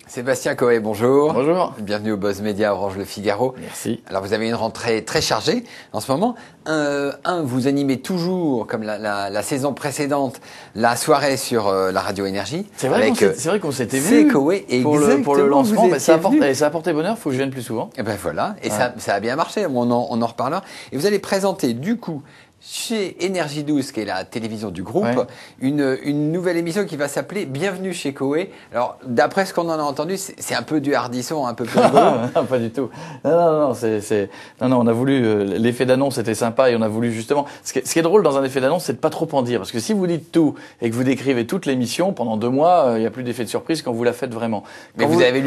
Sébastien Coé, bonjour. Bonjour. Bienvenue au Buzz Média Orange Le Figaro. Merci. Alors vous avez une rentrée très chargée en ce moment. Vous animez toujours, comme la saison précédente, la soirée sur la radio Énergie. C'est vrai qu'on s'était vu pour le lancement, mais ça a porté bonheur, il faut que je vienne plus souvent. Et ben voilà, et ça a bien marché, on en reparlera. Et vous allez présenter du coup chez Énergie 12, qui est la télévision du groupe, une nouvelle émission qui va s'appeler Bienvenue chez Coé. Alors, d'après ce qu'on en a entendu, c'est un peu du hardisson, un peu plus rigolo. Non, pas du tout. Non, on a voulu, l'effet d'annonce était sympa et on a voulu justement, ce qui est drôle dans un effet d'annonce, c'est de pas trop en dire. Parce que si vous dites tout et que vous décrivez toute l'émission, pendant 2 mois, il n'y a plus d'effet de surprise quand vous la faites vraiment. Mais vous avez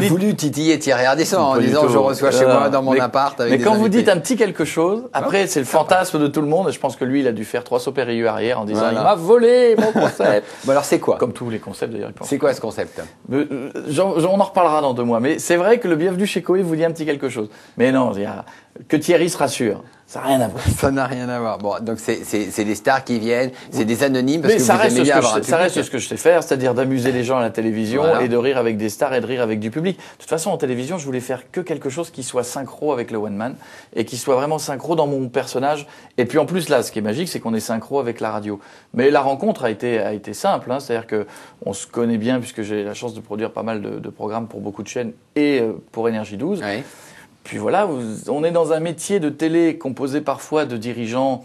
voulu titiller Thierry Ardisson en disant je reçois chez moi dans mon appart avec des quand vous invités. dites un petit quelque chose, après, c'est le fantasme de tout le monde et je pense que lui, il a dû faire 3 sauts périlleux arrière en disant il m'a volé mon concept. Bon alors c'est quoi? Comme tous les concepts d'ailleurs. C'est quoi ce concept? On en reparlera dans 2 mois. Mais c'est vrai que le Bienvenue chez Coé vous dit un petit quelque chose. Mais non, que Thierry se rassure. Ça n'a rien à voir. Ça n'a rien à voir. Bon, donc c'est des stars qui viennent, c'est des anonymes parce mais que ça vous reste aimez bien avoir un ça reste ce que je sais faire, c'est-à-dire d'amuser les gens à la télévision et de rire avec des stars et de rire avec du public. De toute façon, en télévision, je voulais faire que quelque chose qui soit synchro avec le one man et qui soit vraiment synchro dans mon personnage. Et puis en plus là, ce qui est magique, c'est qu'on est synchro avec la radio. Mais la rencontre a été simple, c'est-à-dire que on se connaît bien puisque j'ai la chance de produire pas mal de programmes pour beaucoup de chaînes et pour Énergie 12. Oui. Puis voilà, on est dans un métier de télé composé parfois de dirigeants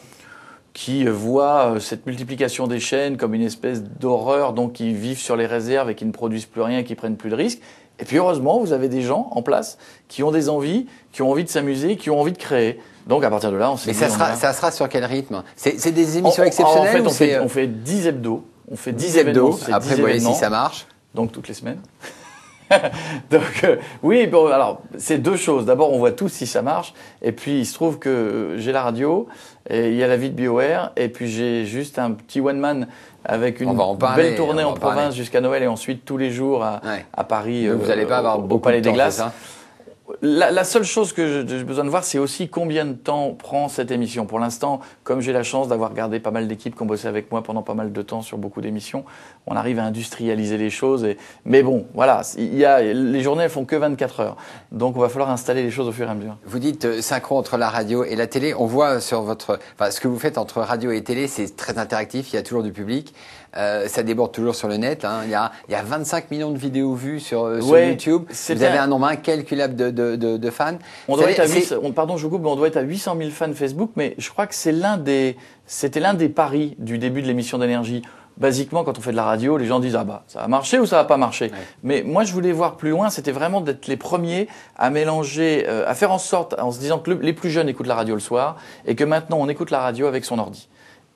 qui voient cette multiplication des chaînes comme une espèce d'horreur, donc qui vivent sur les réserves et qui ne produisent plus rien, qui prennent plus de risques. Et puis heureusement, vous avez des gens en place qui ont des envies, qui ont envie de s'amuser, qui ont envie de créer. Donc à partir de là, on s'est dit... Mais ça sera sur quel rythme? C'est des émissions exceptionnelles? On fait 10 hebdos. On fait 10 hebdos. Après, vous voyez si ça marche. Donc toutes les semaines. Donc oui, bon, alors c'est 2 choses. D'abord, on voit tous si ça marche, et puis il se trouve que j'ai la radio, et il y a la vie de BioAir, et puis j'ai juste un petit one man avec une belle tournée en province jusqu'à Noël, et ensuite tous les jours à Paris. Donc vous n'allez pas avoir beaucoup Palais de temps, des Glaces. c'est ça? La seule chose que j'ai besoin de voir, c'est aussi combien de temps prend cette émission. Pour l'instant, comme j'ai la chance d'avoir gardé pas mal d'équipes qui ont bossé avec moi pendant pas mal de temps sur beaucoup d'émissions, on arrive à industrialiser les choses. Mais bon, voilà, les journées, elles font que 24 heures. Donc, on va falloir installer les choses au fur et à mesure. Vous dites synchro entre la radio et la télé. On voit sur ce que vous faites entre radio et télé, c'est très interactif. Il y a toujours du public. Ça déborde toujours sur le net. Il y a 25 millions de vidéos vues sur YouTube. Vous avez un nombre incalculable de fans. On doit être pardon, je vous coupe, mais on doit être à 800 000 fans Facebook, mais je crois que c'était l'un des paris du début de l'émission d'Énergie. Basiquement, quand on fait de la radio, les gens disent ça va marcher ou ça va pas marcher. Ouais. Mais moi, je voulais voir plus loin. C'était vraiment d'être les premiers à mélanger, à faire en sorte, en se disant que les plus jeunes écoutent la radio le soir et que maintenant on écoute la radio avec son ordi.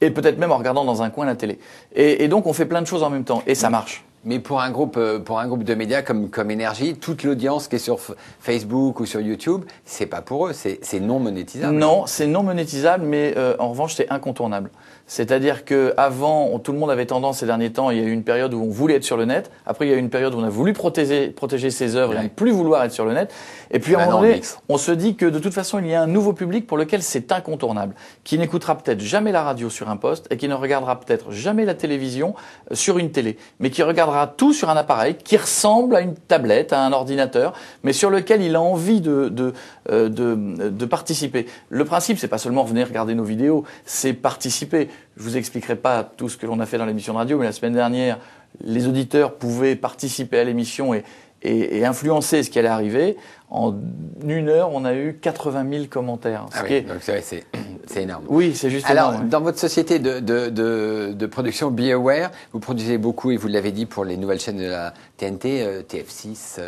Et peut-être même en regardant dans un coin la télé. Et donc, on fait plein de choses en même temps. Et ça marche. Mais pour un groupe de médias comme Énergie, toute l'audience qui est sur Facebook ou sur YouTube, c'est pas pour eux, c'est non monétisable. Non, c'est non monétisable, mais en revanche, c'est incontournable. C'est-à-dire que avant, tout le monde avait tendance ces derniers temps, il y a eu une période où on voulait être sur le net. Après, il y a eu une période où on a voulu protéger ses œuvres et ne plus vouloir être sur le net. Et puis, à un moment donné, on se dit que de toute façon, il y a un nouveau public pour lequel c'est incontournable, qui n'écoutera peut-être jamais la radio sur un poste et qui ne regardera peut-être jamais la télévision sur une télé, mais qui regardera tout sur un appareil qui ressemble à une tablette, à un ordinateur, mais sur lequel il a envie de participer. Le principe, c'est pas seulement venir regarder nos vidéos, c'est participer. Je vous expliquerai pas tout ce que l'on a fait dans l'émission de radio, mais la semaine dernière, les auditeurs pouvaient participer à l'émission et influencer ce qui allait arriver. En 1 heure, on a eu 80 000 commentaires. Donc c'est énorme. Oui, c'est juste Alors, énorme. dans votre société de production BioAir, vous produisez beaucoup, et vous l'avez dit, pour les nouvelles chaînes de la TNT, TF6,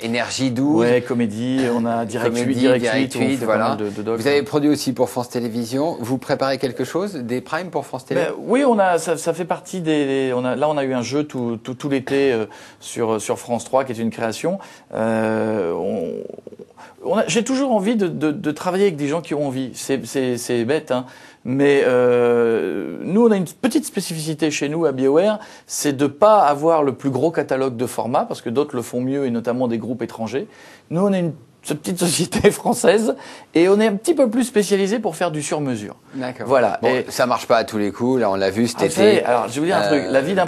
Énergie 12. Ouais, Comédie, on a Direct 8, voilà. De docs. Vous avez produit aussi pour France Télévisions. Vous préparez quelque chose, des primes pour France Télé? Oui, ça fait partie on a eu un jeu tout l'été sur France 3, qui est une création. J'ai toujours envie de travailler avec des gens qui ont envie. C'est bête, hein. Mais nous, on a une petite spécificité chez nous à BioAir, c'est de pas avoir le plus gros catalogue de formats, parce que d'autres le font mieux, et notamment des groupes étrangers. Nous, on a une petite société française et on est un petit peu plus spécialisé pour faire du sur-mesure. D'accord. Voilà. Bon, et ça marche pas à tous les coups. Là, on l'a vu cet été. alors, je vais vous dire un truc. La vie d'un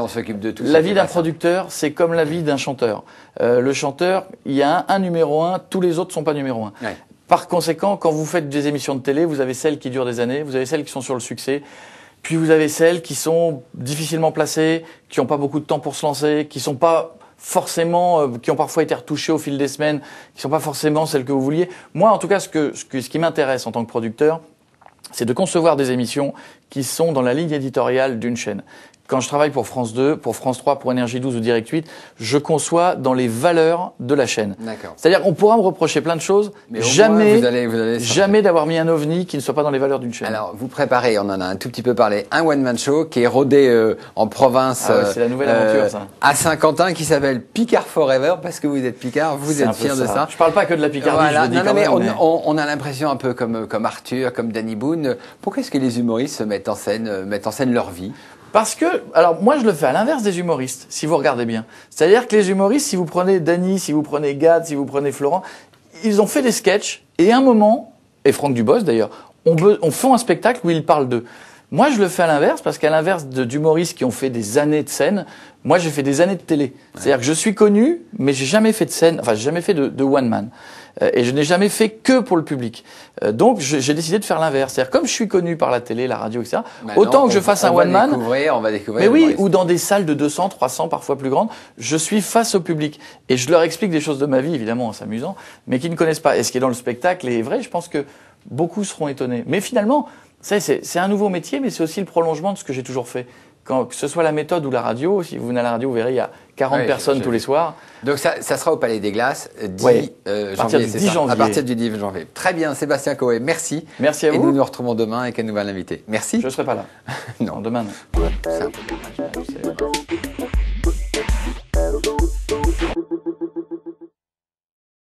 on s'occupe de tout. La vie d'un producteur, c'est comme la vie d'un chanteur. Le chanteur, il y a un numéro 1, tous les autres sont pas numéro 1. Ouais. Par conséquent, quand vous faites des émissions de télé, vous avez celles qui durent des années, vous avez celles qui sont sur le succès, puis vous avez celles qui sont difficilement placées, qui n'ont pas beaucoup de temps pour se lancer, qui sont pas forcément, qui ont parfois été retouchées au fil des semaines, qui sont pas forcément celles que vous vouliez. Moi, en tout cas, ce qui m'intéresse en tant que producteur, c'est de concevoir des émissions qui sont dans la ligne éditoriale d'une chaîne. Quand je travaille pour France 2, pour France 3, pour Énergie 12 ou Direct 8, je conçois dans les valeurs de la chaîne. C'est-à-dire, on pourra me reprocher plein de choses, mais jamais d'avoir mis un ovni qui ne soit pas dans les valeurs d'une chaîne. Alors, vous préparez, on en a un tout petit peu parlé, un one-man show qui est rodé en province. Ah ouais, c'est la nouvelle aventure, ça. À Saint-Quentin, qui s'appelle Picard Forever, parce que vous êtes Picard, vous êtes fier de ça. Je parle pas que de la Picardie, je le dis quand même. On a l'impression un peu comme Arthur, comme Danny Boone. Pourquoi est-ce que les humoristes se mettent en scène leur vie? Parce que, alors moi je le fais à l'inverse des humoristes, si vous regardez bien. C'est-à-dire que les humoristes, si vous prenez Danny, si vous prenez Gad, si vous prenez Florent, ils ont fait des sketchs et à un moment, et Franck Dubosc d'ailleurs, on fait un spectacle où ils parlent d'eux. Moi je le fais à l'inverse parce qu'à l'inverse d'humoristes qui ont fait des années de scène, moi j'ai fait des années de télé. C'est-à-dire que je suis connu, mais j'ai jamais fait de scène, enfin j'ai jamais fait de one man. Et je n'ai jamais fait que pour le public. Donc j'ai décidé de faire l'inverse. C'est-à-dire comme je suis connu par la télé, la radio, etc. Maintenant, autant que je fasse un one man. On va découvrir. Mais oui, ou dans des salles de 200, 300, parfois plus grandes, je suis face au public et je leur explique des choses de ma vie, évidemment en s'amusant, mais qui ne connaissent pas. Et ce qui est dans le spectacle est vrai. Je pense que beaucoup seront étonnés. Mais finalement, c'est un nouveau métier, mais c'est aussi le prolongement de ce que j'ai toujours fait. Que ce soit la méthode ou la radio, si vous venez à la radio, vous verrez, il y a 40 personnes tous les soirs. Donc ça sera au Palais des Glaces, à partir du 10 janvier. À partir du 10 janvier. Très bien, Sébastien Coé, merci. Merci à vous. Et nous nous retrouvons demain avec un nouvel invité. Merci. Je ne serai pas là. Non. Demain, non. C'est un peu dommage.